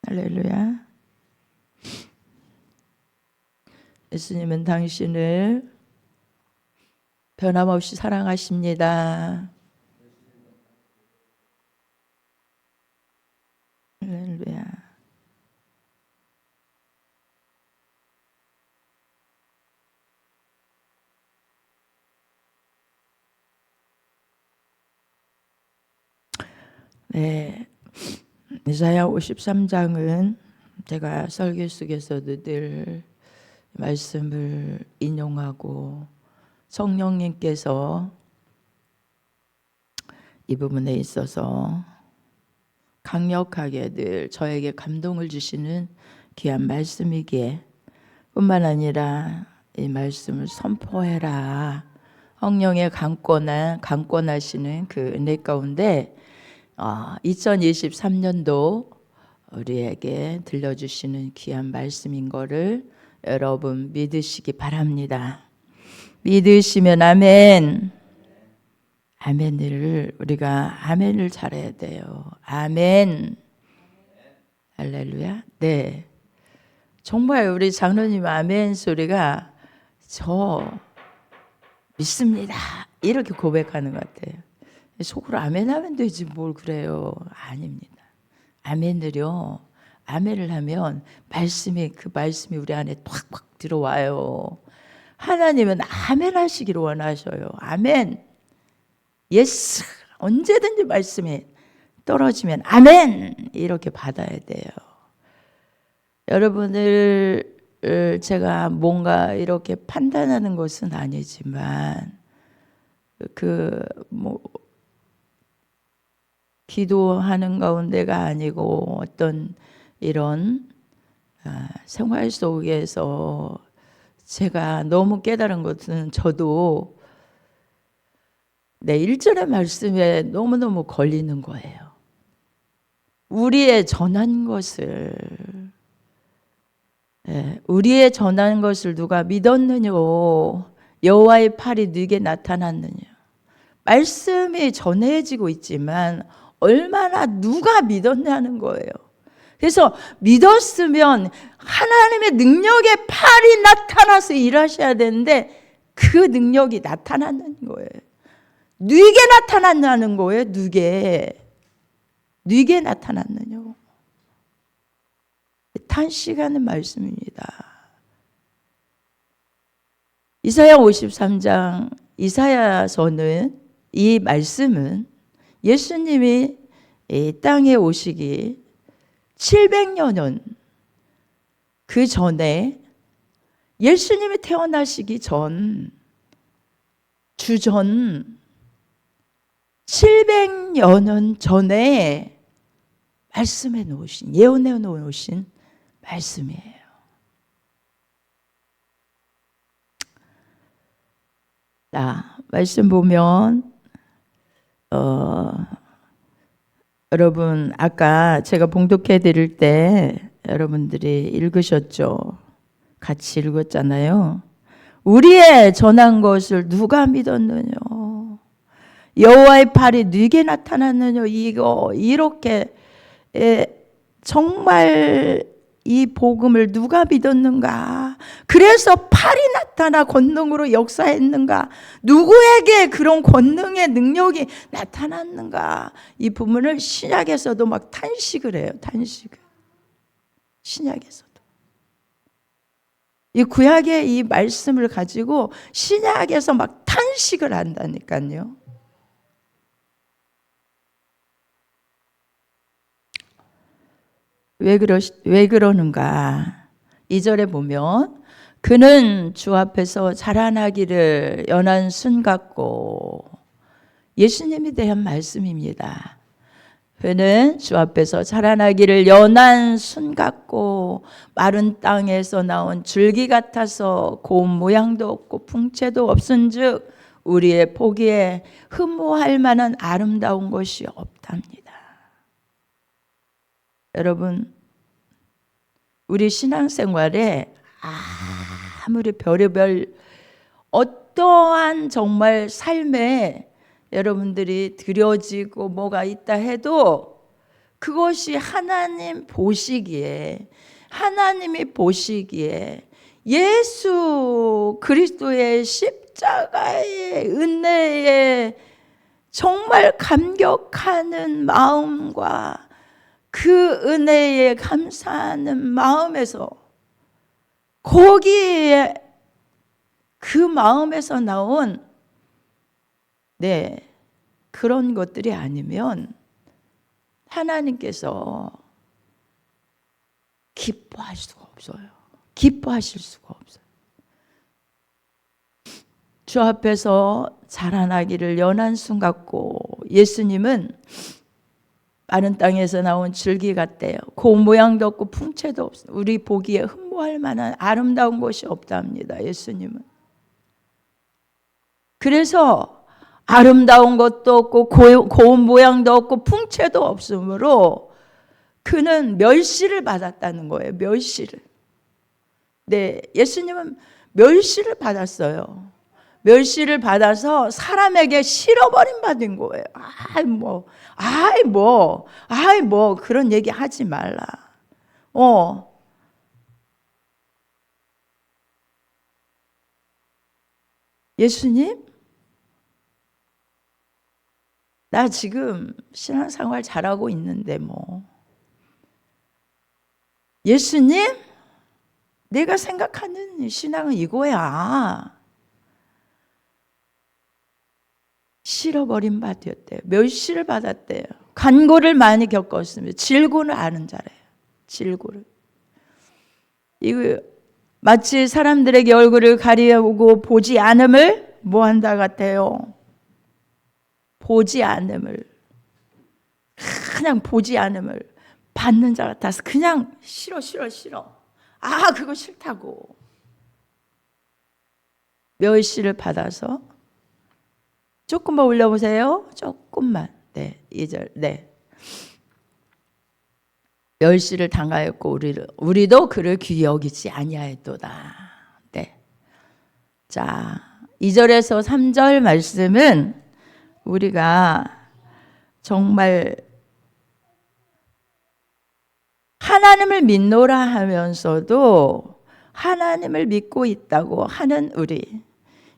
할렐루야. 예수님은 당신을 변함없이 사랑하십니다. 할렐루야. 네, 이사야 53장은 제가 설교 속에서도 늘 말씀을 인용하고 성령님께서 이 부분에 있어서 강력하게 늘 저에게 감동을 주시는 귀한 말씀이기에 뿐만 아니라 이 말씀을 선포해라. 성령의 강권하시는 그 은혜 가운데 2023년도 우리에게 들려주시는 귀한 말씀인 거를 여러분 믿으시기 바랍니다. 믿으시면 아멘. 아멘을 우리가 아멘을 잘해야 돼요. 아멘. 할렐루야. 네. 정말 우리 장로님 아멘 소리가 저 믿습니다. 이렇게 고백하는 것 같아요. 속으로 아멘 하면 되지 뭘 그래요. 아닙니다. 아멘을요. 아멘을 하면 그 말씀이 우리 안에 팍팍 들어와요. 하나님은 아멘 하시기를 원하셔요. 아멘. 예스. 언제든지 말씀이 떨어지면 아멘. 이렇게 받아야 돼요. 여러분을 제가 뭔가 이렇게 판단하는 것은 아니지만 기도하는 가운데가 아니고 어떤 이런 생활 속에서 제가 너무 깨달은 것은 저도 내 1절의 말씀에 너무너무 걸리는 거예요. 우리의 전한 것을 누가 믿었느냐? 여호와의 팔이 네게 나타났느냐? 말씀이 전해지고 있지만 얼마나 누가 믿었냐는 거예요. 그래서 믿었으면 하나님의 능력의 팔이 나타나서 일하셔야 되는데 그 능력이 나타났는 거예요. 네게 나타났냐는 거예요. 네게 나타났느냐? 탄식하는 말씀입니다. 이사야 53장 이사야서는 이 말씀은 예수님이 이 땅에 오시기 700년 그 전에 예수님이 태어나시기 전 주전 700년 전에 말씀해 놓으신 예언해 놓으신 말씀이에요. 자, 말씀 보면 여러분 아까 제가 봉독해 드릴 때 여러분들이 읽으셨죠? 같이 읽었잖아요. 우리의 전한 것을 누가 믿었느냐? 여호와의 팔이 네게 나타났느냐? 이렇게 정말 이 복음을 누가 믿었는가? 그래서 팔이 나타나 권능으로 역사했는가? 누구에게 그런 권능의 능력이 나타났는가? 이 부분을 신약에서도 막 탄식을 해요. 신약에서도. 이 구약의 이 말씀을 가지고 신약에서 막 탄식을 한다니까요. 왜 그러는가? 2절에 보면 그는 주 앞에서 자라나기를 연한 순 같고, 예수님에 대한 말씀입니다. 그는 주 앞에서 자라나기를 연한 순 같고 마른 땅에서 나온 줄기 같아서 고운 모양도 없고 풍채도 없은즉 우리의 보기에 흠모할 만한 아름다운 것이 없답니다. 여러분, 우리 신앙생활에 아무리 별의별 어떠한 정말 삶에 여러분들이 드려지고 뭐가 있다 해도 그것이 하나님이 보시기에 예수 그리스도의 십자가의 은혜에 정말 감격하는 마음과 그 은혜에 감사하는 마음에서, 거기에 그 마음에서 나온 그런 것들이 아니면 하나님께서 기뻐하실 수가 없어요. 기뻐하실 수가 없어요. 주 앞에서 자라나기를 연한 순 같고, 예수님은 마른 땅에서 나온 줄기 같대요. 그 모양도 없고 풍채도 없어요. 우리 보기에 흠모할 만한 아름다운 것이 없답니다. 예수님은. 그래서 아름다운 것도 없고 고운 모양도 없고 풍채도 없으므로 그는 멸시를 받았다는 거예요. 멸시를. 예수님은 멸시를 받았어요. 멸시를 받아서 사람에게 실어버림 받은 거예요. 그런 얘기 하지 말라. 예수님, 나 지금 신앙생활 잘하고 있는데 예수님, 내가 생각하는 신앙은 이거야. 실어버림 받았대요. 멸시를 받았대요. 간고를 많이 겪었습니다. 질고를 아는 자래요. 질고를. 이거 마치 사람들에게 얼굴을 가리우고 보지 않음을 뭐 한다 같아요. 보지 않음을, 그냥 보지 않음을 받는 자 같아서 그냥 싫어. 그거 싫다고. 멸시를 받아서, 조금만 올려보세요. 조금만. 2절. 멸시를 당하였고 우리도 그를 귀히 여기지 아니하였도다. 자, 2절에서 3절 말씀은 우리가 정말 하나님을 믿노라 하면서도 하나님을 믿고 있다고 하는 우리,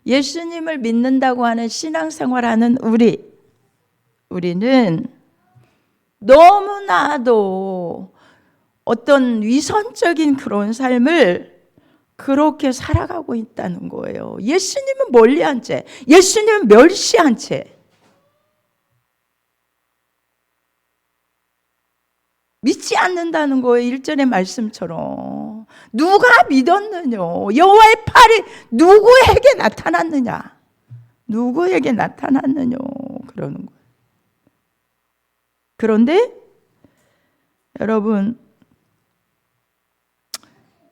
예수님을 믿는다고 하는 신앙생활하는 우리는 너무나도 어떤 위선적인 그런 삶을 그렇게 살아가고 있다는 거예요. 예수님은 멀리한 채, 예수님은 멸시한 채, 믿지 않는다는 거예요. 1절의 말씀처럼. 누가 믿었느냐? 여호와의 팔이 누구에게 나타났느냐? 누구에게 나타났느냐? 그러는 거예요. 그런데 여러분,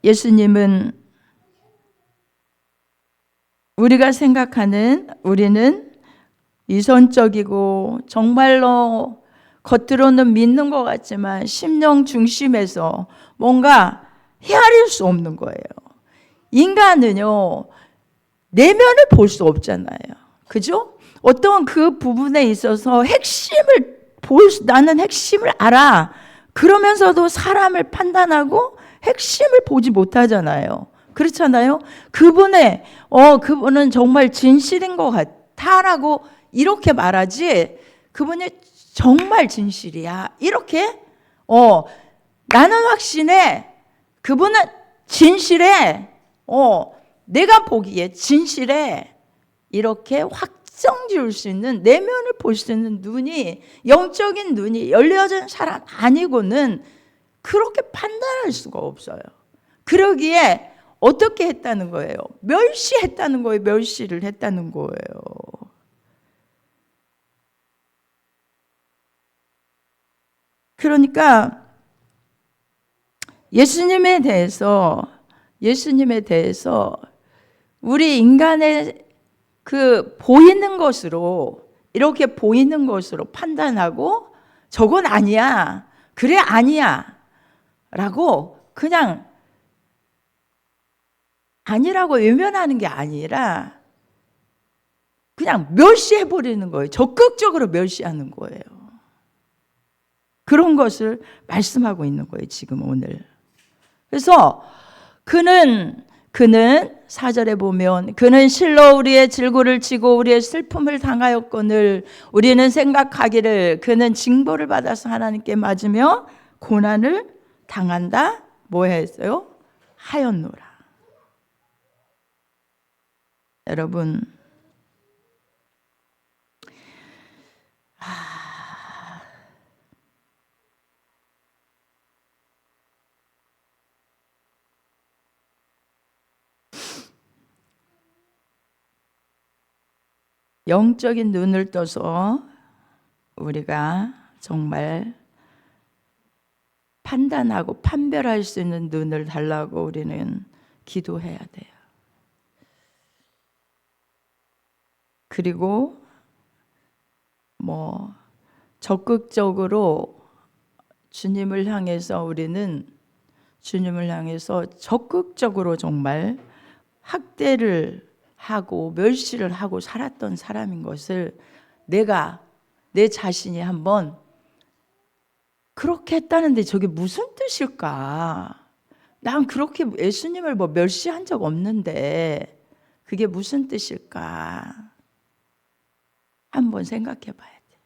예수님은 우리가 생각하는, 우리는 이선적이고 정말로 겉으로는 믿는 것 같지만 심령 중심에서 뭔가 헤아릴 수 없는 거예요. 인간은요, 내면을 볼 수 없잖아요. 그죠? 어떤 그 부분에 있어서 나는 핵심을 알아. 그러면서도 사람을 판단하고 핵심을 보지 못하잖아요. 그렇잖아요? 그분은 정말 진실인 것 같다라고 이렇게 말하지, 그분이 정말 진실이야. 이렇게, 나는 확신해. 그분은 진실해. 내가 보기에 진실해. 이렇게 확정 지을 수 있는, 내면을 볼 수 있는 눈이, 영적인 눈이 열려진 사람 아니고는 그렇게 판단할 수가 없어요. 그러기에 어떻게 했다는 거예요? 멸시했다는 거예요. 멸시를 했다는 거예요. 그러니까 예수님에 대해서 우리 인간의 그 보이는 것으로, 이렇게 보이는 것으로 판단하고 저건 아니야, 그래 아니야 라고 그냥 아니라고 외면하는 게 아니라 그냥 멸시해버리는 거예요. 적극적으로 멸시하는 거예요. 그런 것을 말씀하고 있는 거예요, 지금 오늘. 그래서 그는 4절에 보면 그는 실로 우리의 질고를 지고 우리의 슬픔을 당하였거늘 우리는 생각하기를 그는 징벌을 받아서 하나님께 맞으며 고난을 당한다. 뭐 했어요? 하였노라. 여러분, 영적인 눈을 떠서 우리가 정말 판단하고 판별할 수 있는 눈을 달라고 우리는 기도해야 돼요. 그리고 적극적으로 주님을 향해서 우리는 주님을 향해서 적극적으로 정말 학대를 하고 멸시를 하고 살았던 사람인 것을 내가 내 자신이 한번 그렇게 했다는데 저게 무슨 뜻일까? 난 그렇게 예수님을 멸시한 적 없는데 그게 무슨 뜻일까? 한번 생각해 봐야 돼.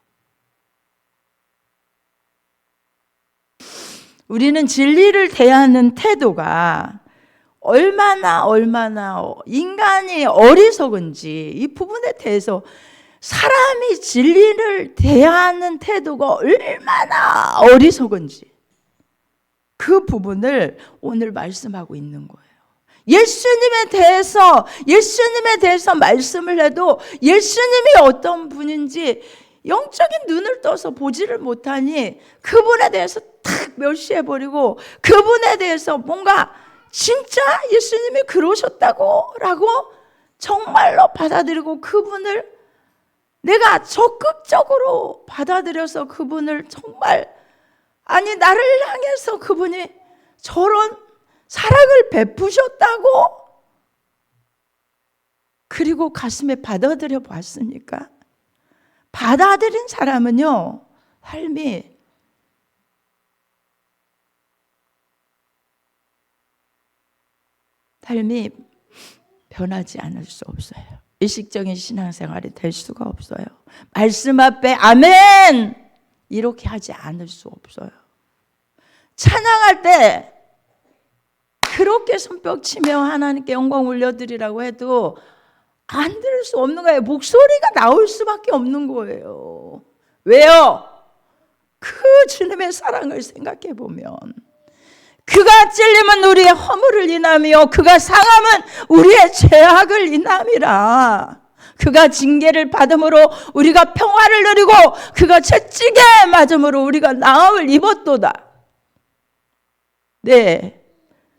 우리는 진리를 대하는 태도가 얼마나 인간이 어리석은지 이 부분에 대해서 사람이 진리를 대하는 태도가 얼마나 어리석은지 그 부분을 오늘 말씀하고 있는 거예요. 예수님에 대해서 말씀을 해도 예수님이 어떤 분인지 영적인 눈을 떠서 보지를 못하니 그분에 대해서 탁 멸시해버리고 그분에 대해서 뭔가 진짜 예수님이 그러셨다고 라고 정말로 받아들이고 그분을 내가 적극적으로 받아들여서 그분을 정말 나를 향해서 그분이 저런 사랑을 베푸셨다고 그리고 가슴에 받아들여 봤습니까? 받아들인 사람은요 삶이 변하지 않을 수 없어요. 의식적인 신앙생활이 될 수가 없어요. 말씀 앞에 아멘 이렇게 하지 않을 수 없어요. 찬양할 때 그렇게 손뼉 치며 하나님께 영광 올려드리라고 해도 안 들을 수 없는 거예요. 목소리가 나올 수밖에 없는 거예요. 왜요? 그 주님의 사랑을 생각해 보면 그가 찔림은 우리의 허물을 인하며 그가 상함은 우리의 죄악을 인함이라. 그가 징계를 받음으로 우리가 평화를 누리고 그가 채찍에 맞음으로 우리가 나음을 입었도다. 네,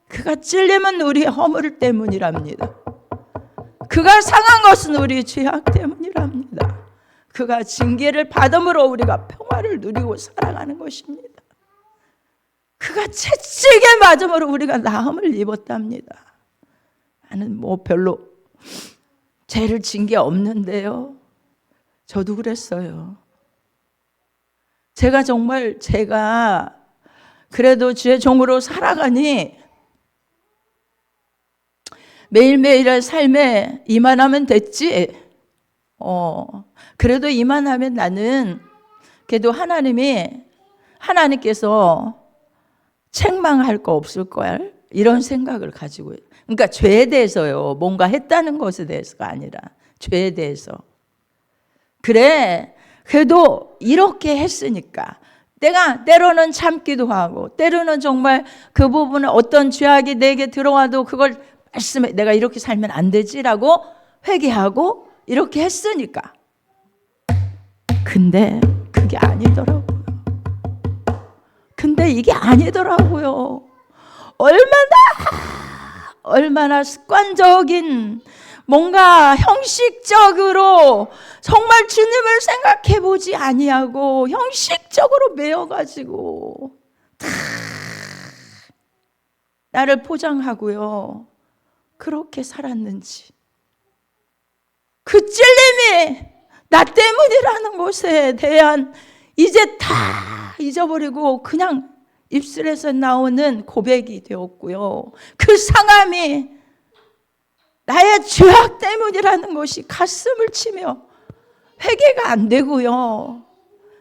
그가 찔림은 우리의 허물 때문이랍니다. 그가 상한 것은 우리의 죄악 때문이랍니다. 그가 징계를 받음으로 우리가 평화를 누리고 살아가는 것입니다. 그가 채찍에 맞음으로 우리가 나음을 입었답니다. 나는 별로 죄를 진 게 없는데요. 저도 그랬어요. 제가 그래도 주의 종으로 살아가니 매일매일의 삶에 이만하면 됐지. 그래도 이만하면 나는 그래도 하나님께서 책망할 거 없을 걸 이런 생각을 가지고 그러니까 죄에 대해서요. 뭔가 했다는 것에 대해서가 아니라 죄에 대해서. 그래 그래도 이렇게 했으니까 내가 때로는 참기도 하고 때로는 정말 그 부분에 어떤 죄악이 내게 들어와도 그걸 말씀해 내가 이렇게 살면 안 되지라고 회개하고 이렇게 했으니까. 근데 그게 아니더라고요. 근데 이게 아니더라고요. 얼마나 습관적인 뭔가 형식적으로 정말 주님을 생각해 보지 아니하고 형식적으로 매여가지고 다 나를 포장하고요. 그렇게 살았는지 그 찔림이 나 때문이라는 것에 대한 이제 다 잊어버리고 그냥 입술에서 나오는 고백이 되었고요. 그 상함이 나의 죄악 때문이라는 것이 가슴을 치며 회개가 안 되고요.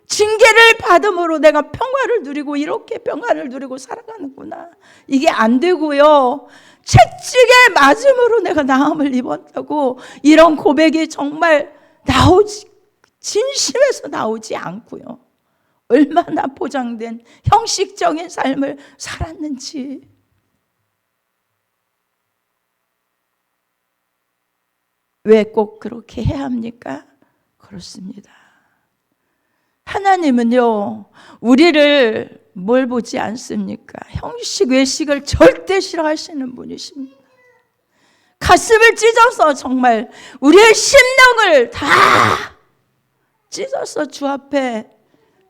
징계를 받음으로 내가 평화를 누리고 이렇게 평화를 누리고 살아가는구나. 이게 안 되고요. 채찍에 맞음으로 내가 나음을 입었다고 이런 고백이 정말 진심에서 나오지 않고요. 얼마나 포장된 형식적인 삶을 살았는지. 왜 꼭 그렇게 해야 합니까? 그렇습니다. 하나님은요, 우리를 뭘 보지 않습니까? 형식, 외식을 절대 싫어하시는 분이십니다. 가슴을 찢어서 정말 우리의 심령을 다 찢어서 주 앞에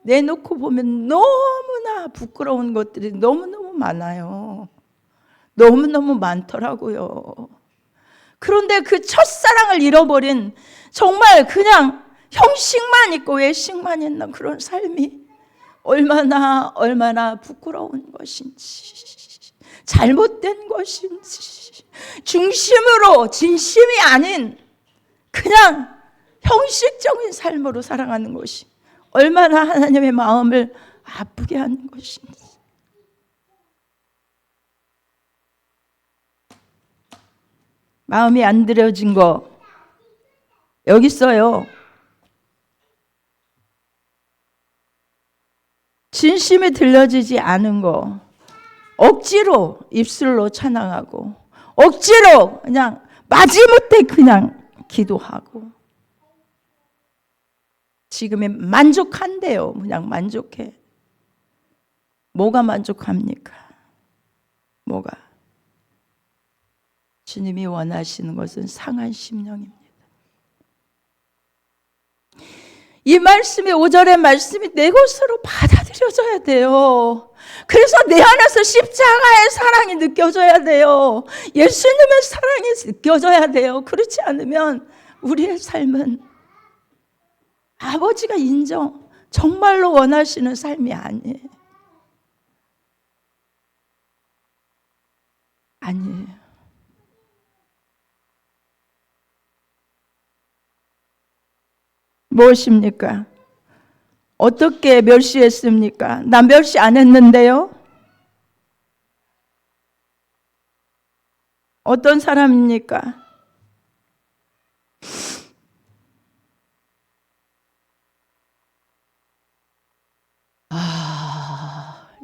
내놓고 보면 너무나 부끄러운 것들이 너무너무 많아요. 너무너무 많더라고요. 그런데 그 첫사랑을 잃어버린 정말 그냥 형식만 있고 외식만 있는 그런 삶이 얼마나 부끄러운 것인지, 잘못된 것인지, 중심으로 진심이 아닌 그냥 형식적인 삶으로 살아가는 것이 얼마나 하나님의 마음을 아프게 하는 것인지. 마음이 안 들여진 거 여기 있어요. 진심이 들려지지 않은 거 억지로 입술로 찬양하고 억지로 그냥 마지못해 그냥 기도하고 지금에 만족한대요. 그냥 만족해. 뭐가 만족합니까? 뭐가? 주님이 원하시는 것은 상한 심령입니다. 이 말씀이 5절의 말씀이 내 것으로 받아들여져야 돼요. 그래서 내 안에서 십자가의 사랑이 느껴져야 돼요. 예수님의 사랑이 느껴져야 돼요. 그렇지 않으면 우리의 삶은 아버지가 정말로 원하시는 삶이 아니에요. 아니에요. 무엇입니까? 어떻게 멸시했습니까? 나 멸시 안 했는데요? 어떤 사람입니까?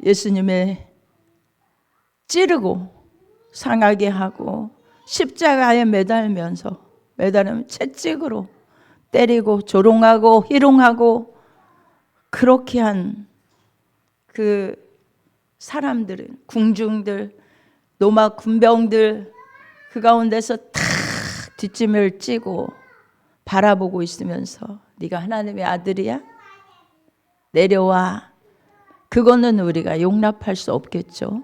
예수님의 찌르고 상하게 하고 십자가에 매달으면 채찍으로 때리고 조롱하고 희롱하고 그렇게 한 그 사람들은 궁중들, 로마 군병들 그 가운데서 탁 뒷짐을 찌고 바라보고 있으면서 네가 하나님의 아들이야? 내려와. 그거는 우리가 용납할 수 없겠죠.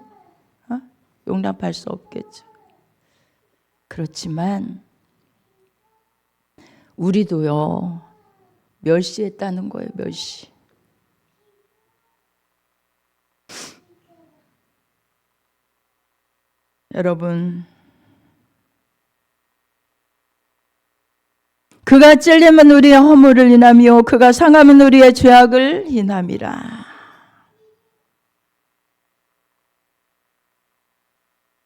용납할 수 없겠죠. 그렇지만 우리도요, 멸시했다는 거예요, 멸시. 여러분, 그가 찔림은 우리의 허물을 인하며 그가 상함은 우리의 죄악을 인함이라.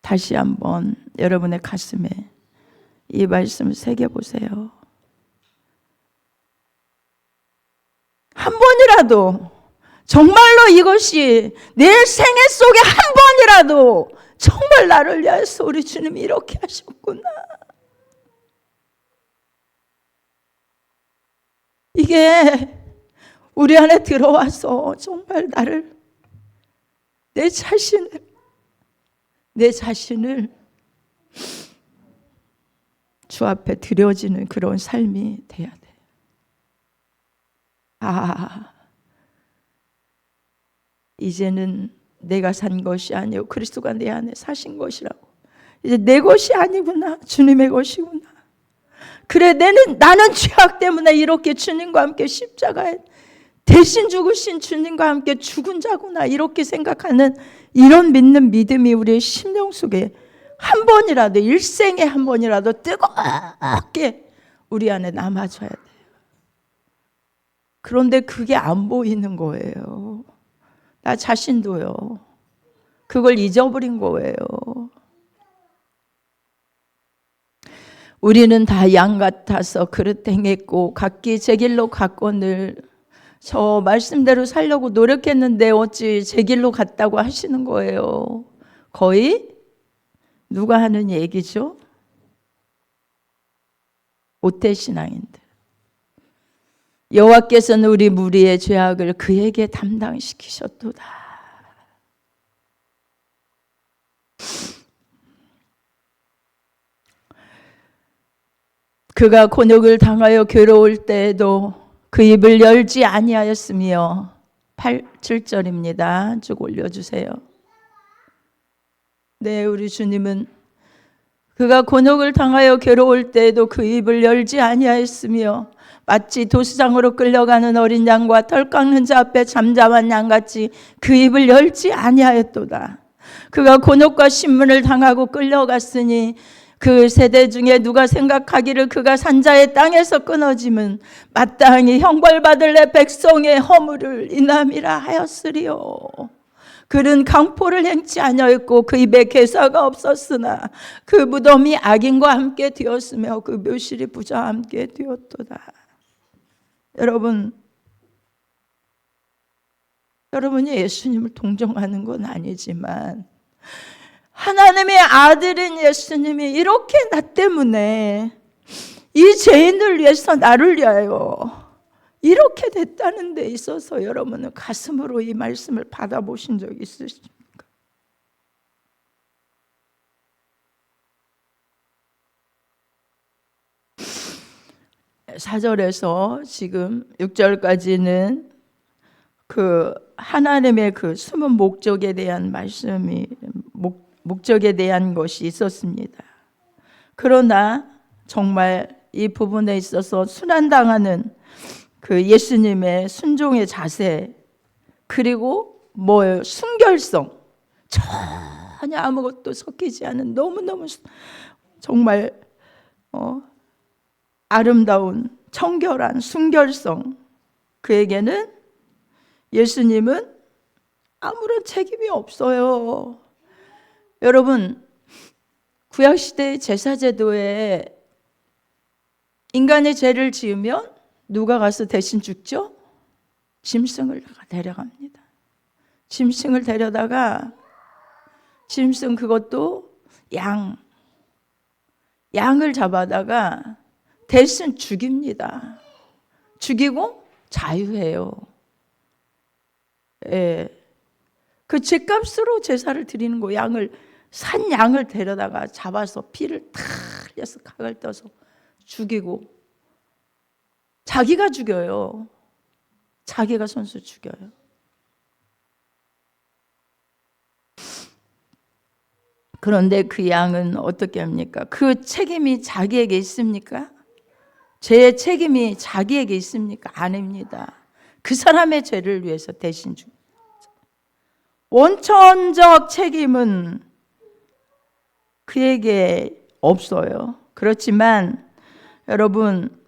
다시 한번 여러분의 가슴에 이 말씀을 새겨보세요. 한 번이라도 정말로 이것이 내 생애 속에 한 번이라도 정말 나를 위해서 우리 주님이 이렇게 하셨구나. 이게 우리 안에 들어와서 정말 내 자신을 주 앞에 드려지는 그런 삶이 돼야 돼. 이제는 내가 산 것이 아니요 그리스도가 내 안에 사신 것이라고. 이제 내 것이 아니구나. 주님의 것이구나. 그래 나는 죄악 때문에 이렇게 주님과 함께 십자가에 대신 죽으신 주님과 함께 죽은 자구나 이렇게 생각하는 이런 믿는 믿음이 우리의 심령 속에 한 번이라도, 일생에 한 번이라도 뜨겁게 우리 안에 남아줘야 돼요. 그런데 그게 안 보이는 거예요. 나 자신도요. 그걸 잊어버린 거예요. 우리는 다 양 같아서 그릇 행했고 각기 제 길로 갔거늘 저 말씀대로 살려고 노력했는데 어찌 제 길로 갔다고 하시는 거예요. 거의 누가 하는 얘기죠? 모태신앙인들. 여호와께서는 우리 무리의 죄악을 그에게 담당시키셨도다. 그가 곤욕을 당하여 괴로울 때에도 그 입을 열지 아니하였으며 7절입니다. 쭉 올려주세요. 네, 우리 주님은 그가 곤욕을 당하여 괴로울 때에도 그 입을 열지 아니하였으며 마치 도수장으로 끌려가는 어린 양과 털 깎는 자 앞에 잠잠한 양같이 그 입을 열지 아니하였도다. 그가 곤욕과 신문을 당하고 끌려갔으니 그 세대 중에 누가 생각하기를 그가 산자의 땅에서 끊어짐은 마땅히 형벌받을 내 백성의 허물을 인함이라 하였으리요. 그는 강포를 행치 아니하였고 그 입에 괴사가 없었으나 그 무덤이 악인과 함께 되었으며 그 묘실이 부자와 함께 되었도다. 여러분이 예수님을 동정하는 건 아니지만 하나님의 아들인 예수님이 이렇게 나 때문에 이 죄인을 위해서 나를 위하여 이렇게 됐다는 데 있어서 여러분은 가슴으로 이 말씀을 받아보신 적 있으십니까? 사절에서 지금 6절까지는 그 하나님의 그 숨은 목적에 대한 말씀이 목적에 대한 것이 있었습니다. 그러나 정말 이 부분에 있어서 순환당하는 그 예수님의 순종의 자세, 그리고 뭐예요? 순결성, 전혀 아무것도 섞이지 않은 너무너무 정말 아름다운 청결한 순결성, 그에게는 예수님은 아무런 책임이 없어요. 여러분, 구약시대의 제사제도에 인간의 죄를 지으면 누가 가서 대신 죽죠? 짐승을 데려갑니다. 짐승을 데려다가 짐승 그것도 양을 잡아다가 대신 죽입니다. 죽이고 자유해요. 예. 그 죄값으로 제사를 드리는 거, 산 양을 데려다가 잡아서 피를 탁 흘려서 각을 떠서 죽이고 자기가 죽여요. 자기가 손수 죽여요. 그런데 그 양은 어떻게 합니까? 그 책임이 자기에게 있습니까? 죄의 책임이 자기에게 있습니까? 아닙니다. 그 사람의 죄를 위해서 대신 죽. 원천적 책임은 그에게 없어요. 그렇지만 여러분,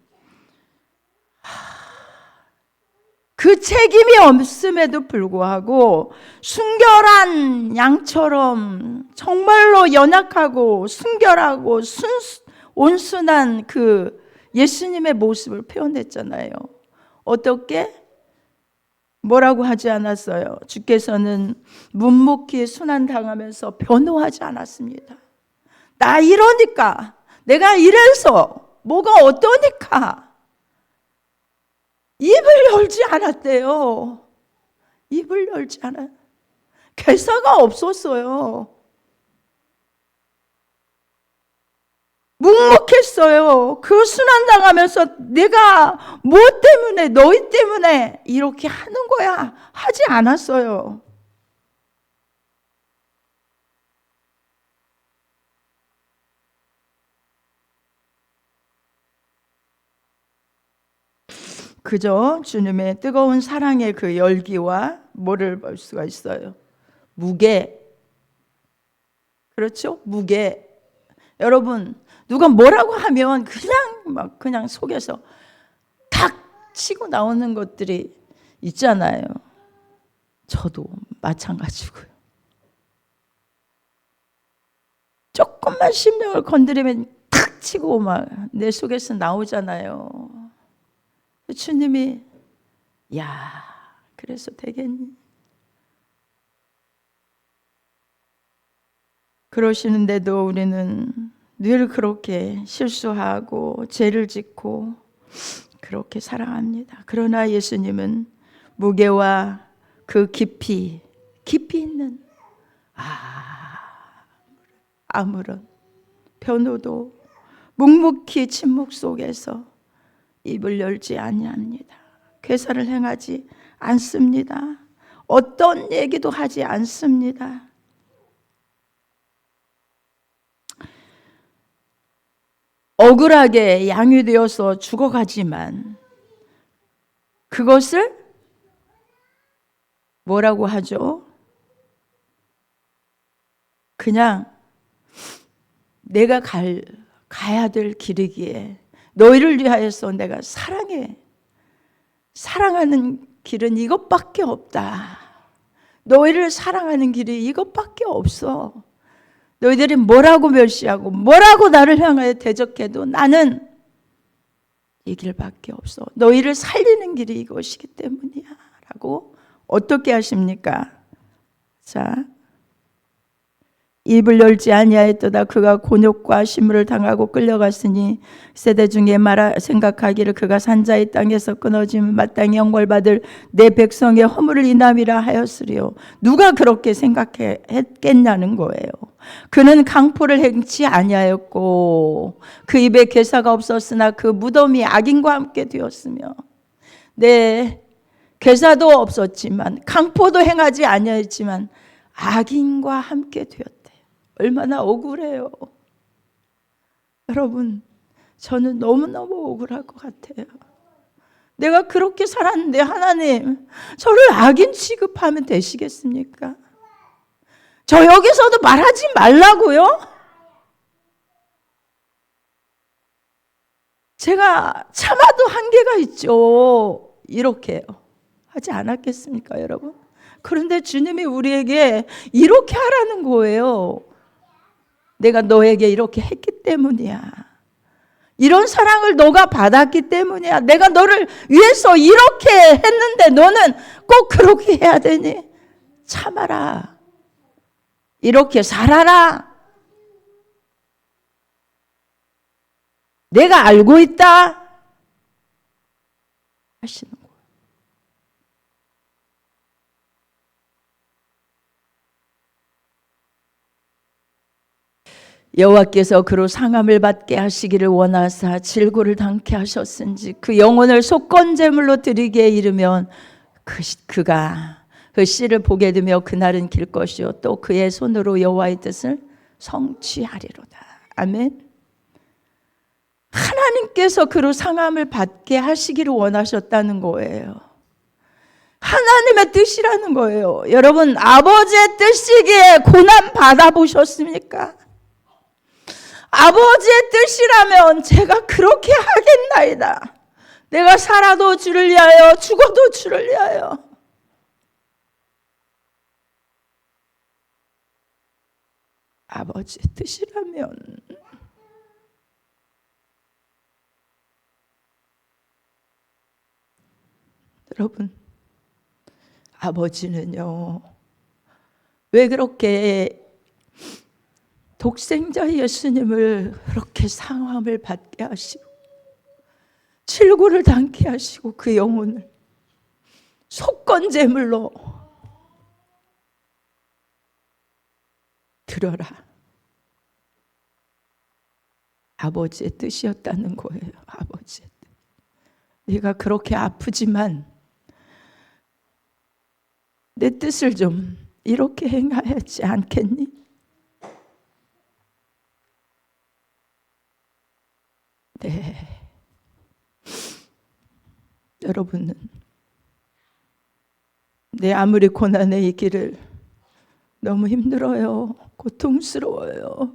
그 책임이 없음에도 불구하고 순결한 양처럼 정말로 연약하고 순결하고 온순한 그 예수님의 모습을 표현했잖아요. 어떻게? 뭐라고 하지 않았어요. 주께서는 묵묵히 순환당하면서 변호하지 않았습니다. 나 이러니까, 내가 이래서 뭐가 어떠니까 입을 열지 않았대요. 입을 열지 않아. 괴사가 없었어요. 묵묵했어요. 그 순환당하면서 내가 뭐 때문에, 너희 때문에 이렇게 하는 거야 하지 않았어요. 그저 주님의 뜨거운 사랑의 그 열기와 뭐를 볼 수가 있어요? 무게. 그렇죠? 무게. 여러분, 누가 뭐라고 하면 그냥 속에서 탁 치고 나오는 것들이 있잖아요. 저도 마찬가지고요. 조금만 심령을 건드리면 탁 치고 막 내 속에서 나오잖아요. 주님이 야, 그래서 되겠니? 그러시는데도 우리는 늘 그렇게 실수하고 죄를 짓고 그렇게 살아갑니다. 그러나 예수님은 무게와 그 깊이 있는 아무런 변호도 묵묵히 침묵 속에서 입을 열지 아니합니다. 괴사를 행하지 않습니다. 어떤 얘기도 하지 않습니다. 억울하게 양육되어서 죽어가지만 그것을 뭐라고 하죠? 그냥 내가 가야 될 길이기에 너희를 위하여서 내가 사랑하는 길은 이것밖에 없다. 너희를 사랑하는 길이 이것밖에 없어. 너희들이 뭐라고 멸시하고 뭐라고 나를 향하여 대적해도 나는 이 길밖에 없어. 너희를 살리는 길이 이것이기 때문이야. 라고 어떻게 하십니까? 자, 입을 열지 아니하였도다. 그가 곤욕과 심부를 당하고 끌려갔으니 세대 중에 생각하기를 그가 산자의 땅에서 끊어짐 마땅히 형벌받을 내 백성의 허물을 인함이라 하였으리요. 누가 그렇게 생각했겠냐는 거예요. 그는 강포를 행치 아니하였고 그 입에 괴사가 없었으나 그 무덤이 악인과 함께 되었으며 괴사도 없었지만 강포도 행하지 아니하였지만 악인과 함께 되었다. 얼마나 억울해요. 여러분, 저는 너무너무 억울할 것 같아요. 내가 그렇게 살았는데 하나님, 저를 악인 취급하면 되시겠습니까? 저 여기서도 말하지 말라고요? 제가 참아도 한계가 있죠. 이렇게요. 하지 않았겠습니까, 여러분? 그런데 주님이 우리에게 이렇게 하라는 거예요. 내가 너에게 이렇게 했기 때문이야. 이런 사랑을 너가 받았기 때문이야. 내가 너를 위해서 이렇게 했는데 너는 꼭 그렇게 해야 되니? 참아라. 이렇게 살아라. 내가 알고 있다. 하시는 거예요. 여호와께서 그로 상함을 받게 하시기를 원하사 질고를 당케 하셨은지 그 영혼을 속건제물로 드리기에 이르면 그가 그 씨를 보게 되며 그날은 길 것이요 또 그의 손으로 여호와의 뜻을 성취하리로다. 아멘. 하나님께서 그로 상함을 받게 하시기를 원하셨다는 거예요. 하나님의 뜻이라는 거예요. 여러분, 아버지의 뜻이기에 고난 받아보셨습니까? 아버지의 뜻이라면 제가 그렇게 하겠나이다. 내가 살아도 주를 위하여 죽어도 주를 위하여. 아버지의 뜻이라면 여러분, 아버지는요 왜 그렇게 독생자 예수님을 그렇게 상함을 받게 하시고 칠구를 당케 하시고 그 영혼을 속건제물로 들어라. 아버지의 뜻이었다는 거예요. 아버지의 뜻. 네가 그렇게 아프지만 내 뜻을 좀 이렇게 행하지 않겠니? 네. 여러분은 내 아무리 고난의 이 길을 너무 힘들어요, 고통스러워요,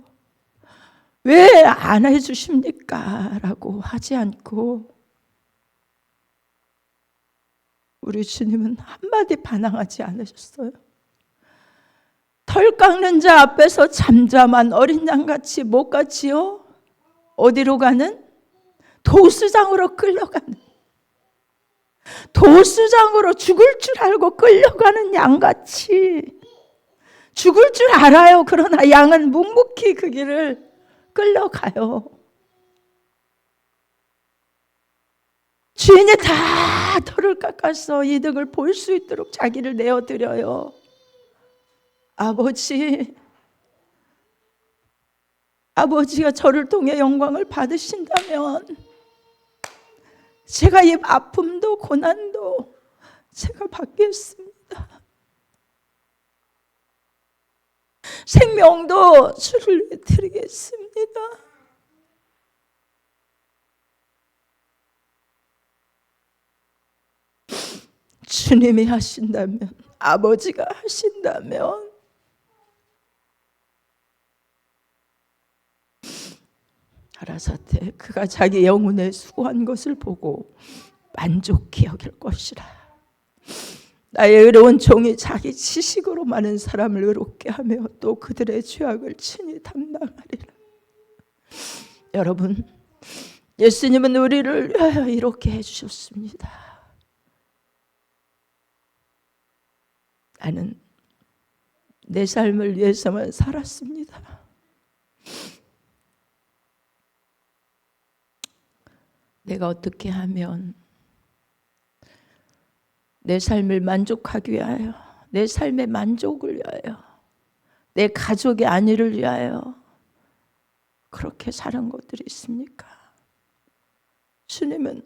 왜 안 해주십니까? 라고 하지 않고 우리 주님은 한마디 반항하지 않으셨어요. 털 깎는 자 앞에서 잠잠한 어린 양같이 못 갔지요? 어디로 가는? 도수장으로 끌려가는, 도수장으로 죽을 줄 알고 끌려가는 양같이, 죽을 줄 알아요. 그러나 양은 묵묵히 그 길을 끌려가요. 주인이 다 털을 깎아서 이득을 볼 수 있도록 자기를 내어드려요. 아버지가 저를 통해 영광을 받으신다면 제가 이 아픔도 고난도 제가 받겠습니다. 생명도 주를 위해 드리겠습니다. 주님이 하신다면, 아버지가 하신다면 가라사태 그가 자기 영혼에 수고한 것을 보고 만족히 여길 것이라. 나의 의로운 종이 자기 지식으로 많은 사람을 의롭게 하며 또 그들의 죄악을 친히 담당하리라. 여러분, 예수님은 우리를 위하여 이렇게 해주셨습니다. 나는 내 삶을 위해서만 살았습니다. 내가 어떻게 하면 내 삶을 만족하기 위하여, 내 삶의 만족을 위하여, 내 가족의 안위를 위하여 그렇게 사는 것들이 있습니까? 주님은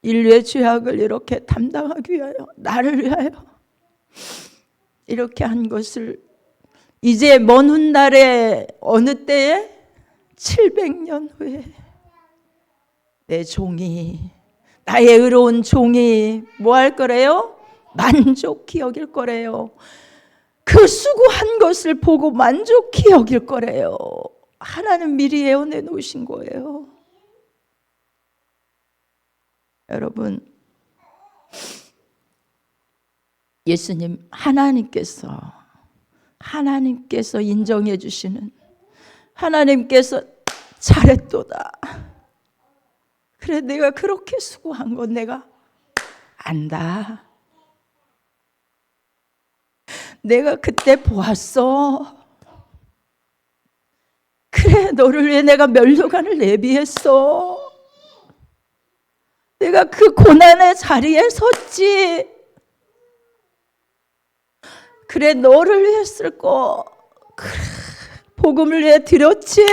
인류의 죄악을 이렇게 담당하기 위하여, 나를 위하여 이렇게 한 것을 이제 먼 훗날에 어느 때에 700년 후에 내 종이, 나의 의로운 종이 뭐 할 거래요? 만족히 여길 거래요. 그 수고한 것을 보고 만족히 여길 거래요. 하나님 미리 예언해 놓으신 거예요. 여러분, 예수님 하나님께서 인정해 주시는, 하나님께서 잘했도다. 그래, 내가 그렇게 수고한 건 내가 안다. 내가 그때 보았어. 그래, 너를 위해 내가 면류관을 내비했어. 내가 그 고난의 자리에 섰지. 그래, 너를 위해 쓸 거, 그래, 복음을 위해 드렸지.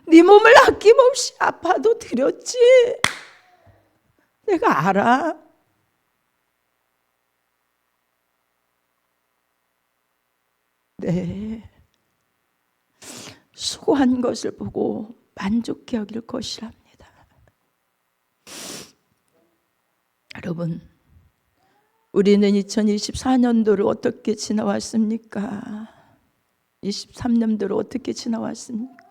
네 몸을 아낌없이 아파도 드렸지. 내가 알아. 네, 수고한 것을 보고 만족해 여길 것이랍니다. 여러분, 우리는 2024년도를 어떻게 지나왔습니까? 23년도를 어떻게 지나왔습니까?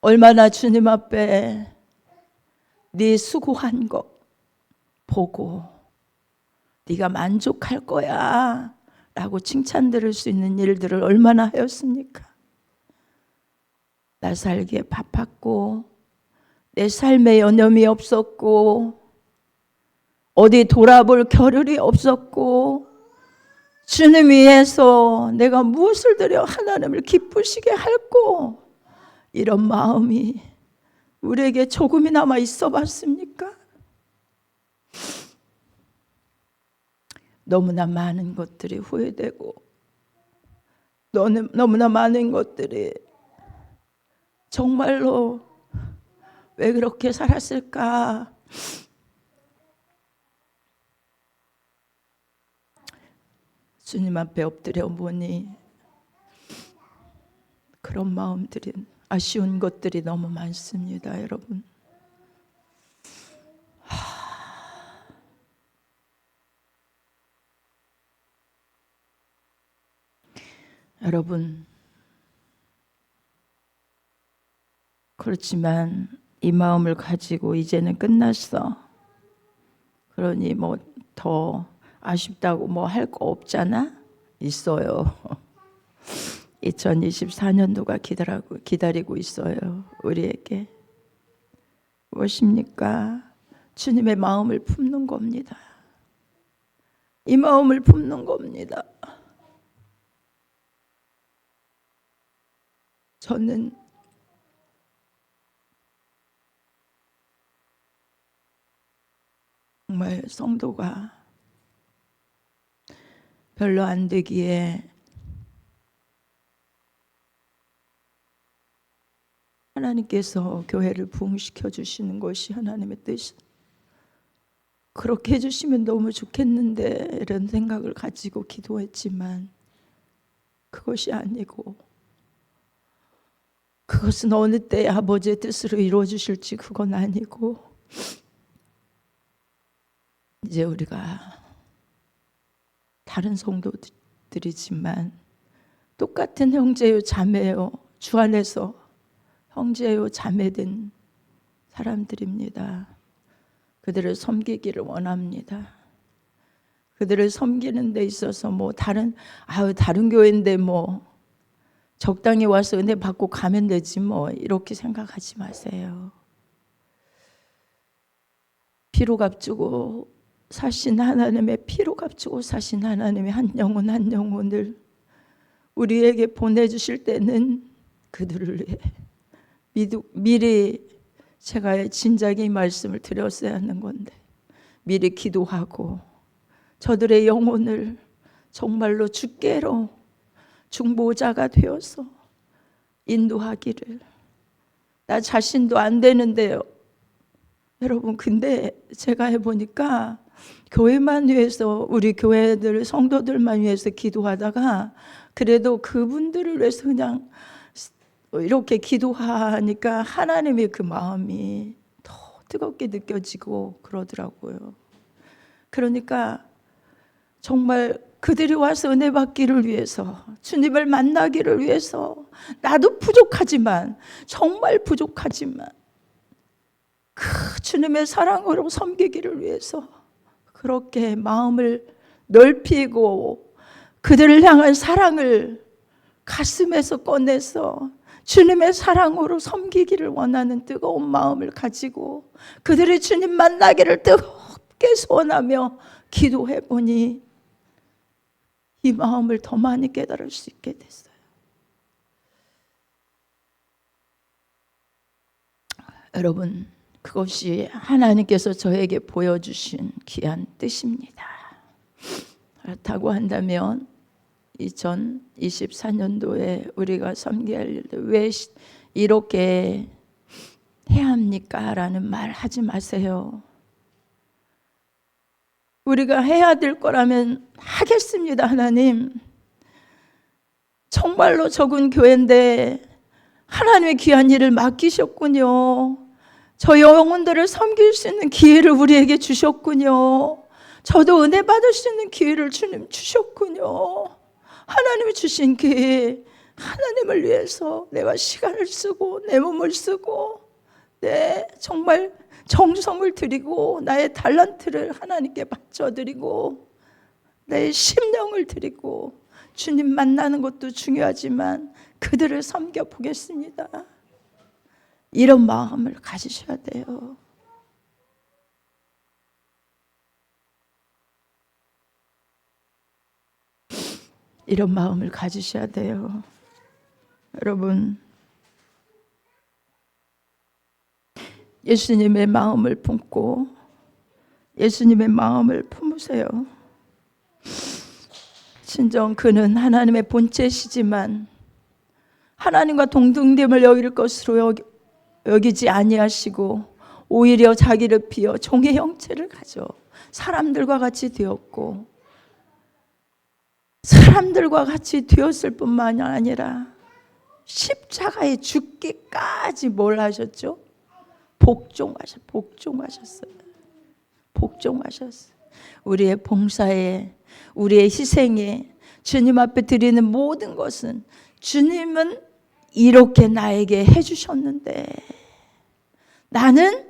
얼마나 주님 앞에 네 수고한 거 보고 네가 만족할 거야 라고 칭찬 들을 수 있는 일들을 얼마나 하였습니까? 나 살기에 바빴고 내 삶에 여념이 없었고 어디 돌아볼 겨를이 없었고 주님 위해서 내가 무엇을 드려 하나님을 기쁘시게 할꼬, 이런 마음이 우리에게 조금이나마 있어 봤습니까? 너무나 많은 것들이 후회되고 너무나 많은 것들이 정말로 왜 그렇게 살았을까? 주님 앞에 엎드려 보니 그런 마음들은 아쉬운 것들이 너무 많습니다, 여러분. 여러분, 그렇지만 이 마음을 가지고 이제는 끝났어. 그러니 뭐 더 아쉽다고 뭐 할 거 없잖아? 있어요. 2024년도가 기다리고 있어요. 우리에게. 무엇입니까? 주님의 마음을 품는 겁니다. 이 마음을 품는 겁니다. 저는 정말 성도가 별로 안 되기에 하나님께서 교회를 부흥시켜 주시는 것이 하나님의 뜻. 그렇게 해주시면 너무 좋겠는데 이런 생각을 가지고 기도했지만 그것이 아니고, 그것은 어느 때 아버지의 뜻으로 이루어 주실지 그건 아니고, 이제 우리가 다른 성도들이지만 똑같은 형제요 자매요 주 안에서 형제요 자매된 사람들입니다. 그들을 섬기기를 원합니다. 그들을 섬기는 데 있어서 뭐 다른 교회인데 뭐 적당히 와서 은혜 받고 가면 되지 뭐 이렇게 생각하지 마세요. 피로 값주고 사신 하나님의 피로 값주고 사신 하나님의 한 영혼 한 영혼을 우리에게 보내주실 때는 그들을 위해 미리 제가 진작에 이 말씀을 드렸어야 하는 건데 미리 기도하고 저들의 영혼을 정말로 주께로 중보자가 되어서 인도하기를. 나 자신도 안 되는데요. 여러분, 근데 제가 해보니까 교회만 위해서, 우리 교회들 성도들만 위해서 기도하다가 그래도 그분들을 위해서 그냥 이렇게 기도하니까 하나님의 그 마음이 더 뜨겁게 느껴지고 그러더라고요. 그러니까 정말 그들이 와서 은혜 받기를 위해서, 주님을 만나기를 위해서, 나도 부족하지만, 정말 부족하지만 그 주님의 사랑으로 섬기기를 위해서 그렇게 마음을 넓히고 그들을 향한 사랑을 가슴에서 꺼내서 주님의 사랑으로 섬기기를 원하는 뜨거운 마음을 가지고 그들이 주님 만나기를 뜨겁게 소원하며 기도해 보니 이 마음을 더 많이 깨달을 수 있게 됐어요. 여러분, 그것이 하나님께서 저에게 보여주신 귀한 뜻입니다. 그렇다고 한다면 2024년도에 우리가 섬겨야 할 일들 왜 이렇게 해야 합니까? 라는 말 하지 마세요. 우리가 해야 될 거라면 하겠습니다. 하나님, 정말로 적은 교회인데 하나님의 귀한 일을 맡기셨군요. 저 영혼들을 섬길 수 있는 기회를 우리에게 주셨군요. 저도 은혜 받을 수 있는 기회를 주님 주셨군요. 하나님이 주신 기회, 하나님을 위해서 내가 시간을 쓰고 내 몸을 쓰고 정말 정성을 드리고 나의 달란트를 하나님께 바쳐드리고 내 심령을 드리고 주님 만나는 것도 중요하지만 그들을 섬겨보겠습니다. 이런 마음을 가지셔야 돼요. 이런 마음을 가지셔야 돼요. 여러분, 예수님의 마음을 품고 예수님의 마음을 품으세요. 진정 그는 하나님의 본체시지만 하나님과 동등됨을 여길 것으로 여기지 아니하시고 오히려 자기를 비어 종의 형체를 가져 사람들과 같이 되었고, 사람들과 같이 되었을 뿐만 아니라 십자가에 죽기까지 뭘 하셨죠? 복종하셨어요. 우리의 봉사에, 우리의 희생에, 주님 앞에 드리는 모든 것은 주님은 이렇게 나에게 해주셨는데 나는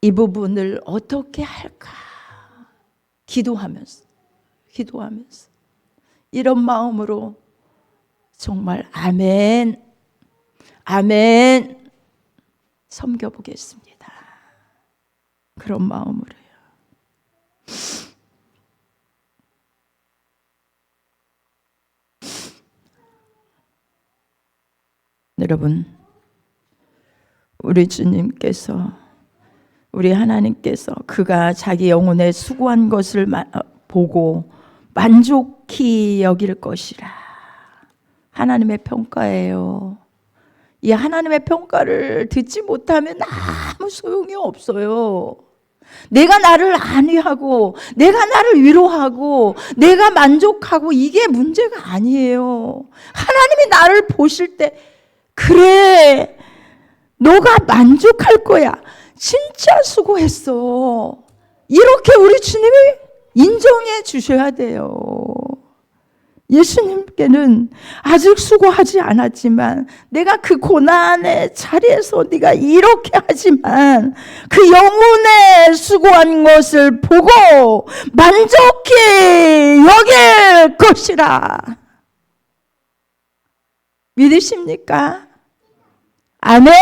이 부분을 어떻게 할까? 기도하면서 이런 마음으로 정말 아멘 섬겨보겠습니다. 그런 마음으로요. 여러분, 우리 주님께서, 우리 하나님께서 그가 자기 영혼에 수고한 것을 보고 만족히 여길 것이라. 하나님의 평가예요. 이 하나님의 평가를 듣지 못하면 아무 소용이 없어요. 내가 나를 안위하고 내가 나를 위로하고 내가 만족하고 이게 문제가 아니에요. 하나님이 나를 보실 때 그래, 너가 만족할 거야. 진짜 수고했어. 이렇게 우리 주님이 인정해 주셔야 돼요. 예수님께는 아직 수고하지 않았지만 내가 그 고난의 자리에서 네가 이렇게 하지만 그 영혼에 수고한 것을 보고 만족히 여길 것이라. 믿으십니까? 아멘.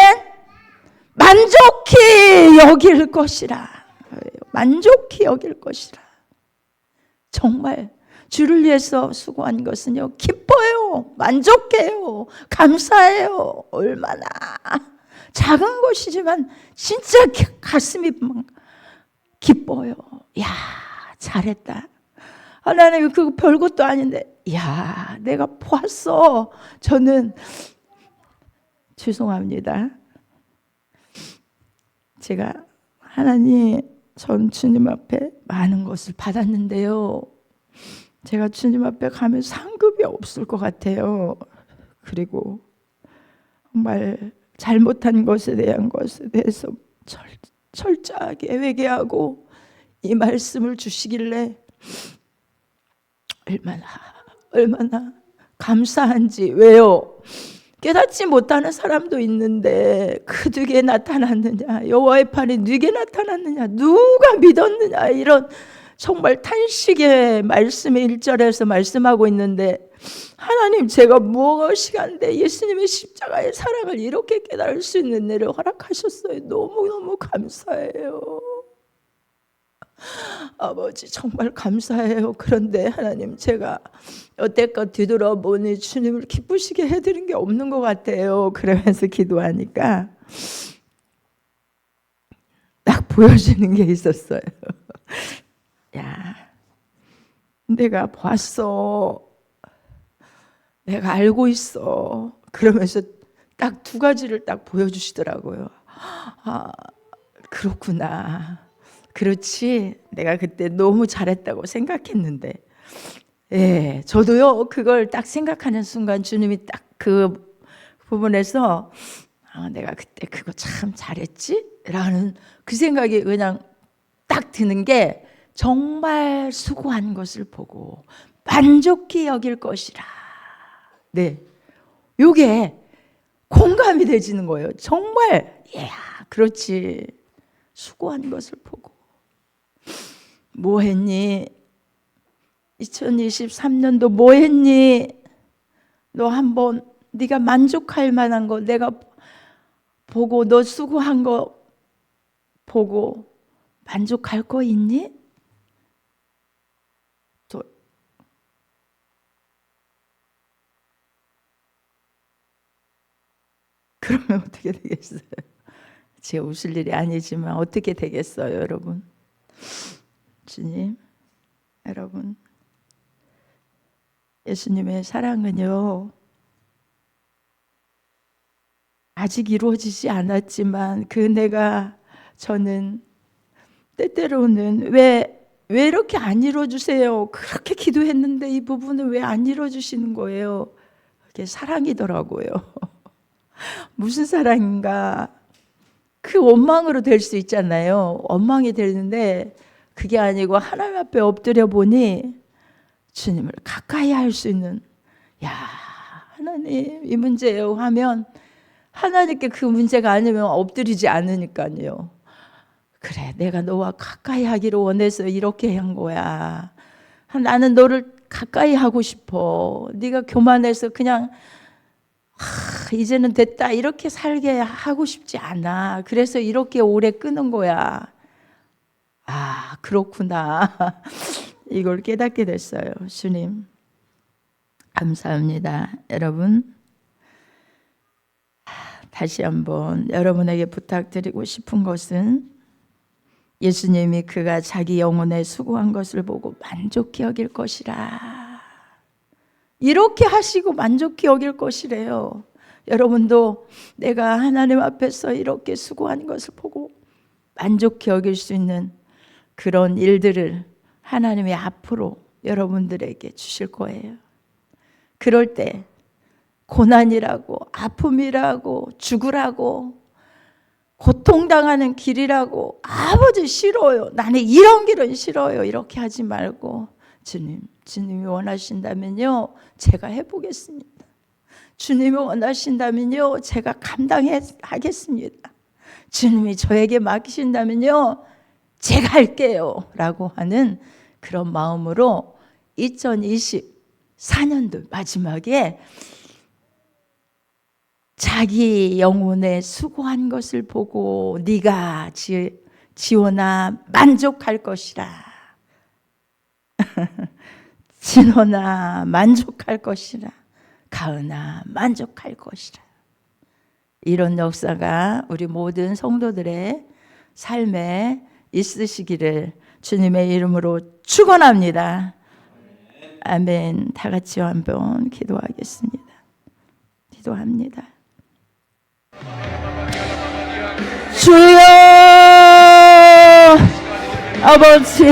만족히 여길 것이라. 만족히 여길 것이라. 정말 주를 위해서 수고한 것은요, 기뻐요, 만족해요, 감사해요. 얼마나 작은 것이지만 진짜 가슴이 기뻐요. 야, 잘했다. 하나님, 그거 별것도 아닌데, 야, 내가 보았어. 저는 죄송합니다. 제가 하나님, 전 주님 앞에 많은 것을 받았는데요, 제가 주님 앞에 가면 상급이 없을 것 같아요. 그리고 정말 잘못한 것에 대해서 철저하게 회개하고 이 말씀을 주시길래 얼마나 감사한지. 왜요? 깨닫지 못하는 사람도 있는데 그 누게 나타났느냐, 여호와의 팔이 누게 나타났느냐, 누가 믿었느냐, 이런 정말 탄식의 말씀의 1절에서 말씀하고 있는데, 하나님, 제가 무엇이 한데 예수님의 십자가의 사랑을 이렇게 깨달을 수 있는 은혜를 허락하셨어요. 너무너무 감사해요. 아버지, 정말 감사해요. 그런데 하나님, 제가 여태껏 뒤돌아보니 주님을 기쁘시게 해드린 게 없는 것 같아요. 그러면서 기도하니까 딱 보여주는 게 있었어요. 야, 내가 봤어. 내가 알고 있어. 그러면서 딱 두 가지를 딱 보여주시더라고요. 아, 그렇구나. 그렇지. 내가 그때 너무 잘했다고 생각했는데, 예, 저도요, 그걸 딱 생각하는 순간 주님이 딱 그 부분에서 내가 그때 그거 참 잘했지? 라는 그 생각이 그냥 딱 드는 게, 정말 수고한 것을 보고 만족히 여길 것이라. 네, 이게 공감이 되지는 거예요. 정말, 야, 그렇지. 수고한 것을 보고. 뭐 했니? 2023년도 뭐 했니? 너 한번 네가 만족할 만한 거 내가 보고, 너 수고한 거 보고 만족할 거 있니? 그러면 어떻게 되겠어요? 제가 웃을 일이 아니지만 어떻게 되겠어요, 여러분? 주님, 여러분, 예수님의 사랑은요, 아직 이루어지지 않았지만 그 은혜가, 저는 때때로는 왜 이렇게 안 이루어주세요? 그렇게 기도했는데 이 부분은 왜 안 이루어주시는 거예요? 그게 사랑이더라고요. 무슨 사랑인가? 그 원망으로 될 수 있잖아요. 원망이 되는데 그게 아니고 하나님 앞에 엎드려 보니 주님을 가까이 할 수 있는, 야, 하나님 이 문제예요 하면 하나님께 그 문제가 아니면 엎드리지 않으니까요. 그래, 내가 너와 가까이 하기를 원해서 이렇게 한 거야. 나는 너를 가까이 하고 싶어. 네가 교만해서 그냥 이제는 됐다 이렇게 살게 하고 싶지 않아. 그래서 이렇게 오래 끄는 거야. 아, 그렇구나. 이걸 깨닫게 됐어요. 주님 감사합니다. 여러분, 다시 한번 여러분에게 부탁드리고 싶은 것은 예수님이 그가 자기 영혼에 수고한 것을 보고 만족히 여길 것이라. 이렇게 하시고 만족히 여길 것이래요. 여러분도 내가 하나님 앞에서 이렇게 수고한 것을 보고 만족히 여길 수 있는 그런 일들을 하나님이 앞으로 여러분들에게 주실 거예요. 그럴 때 고난이라고, 아픔이라고, 죽으라고, 고통당하는 길이라고, 아버지 싫어요, 나는 이런 길은 싫어요, 이렇게 하지 말고 주님이 원하신다면요 제가 해보겠습니다. 주님이 원하신다면요 제가 감당하겠습니다. 주님이 저에게 맡기신다면요 제가 할게요 라고 하는 그런 마음으로 2024년도 마지막에 자기 영혼에 수고한 것을 보고 네가 지원아 만족할 것이라. 진원아 만족할 것이라. 가은아 만족할 것이라. 이런 역사가 우리 모든 성도들의 삶에 있으시기를 주님의 이름으로 축원합니다. 아멘. 다 같이 한번 기도하겠습니다. 기도합니다. 주여 아버지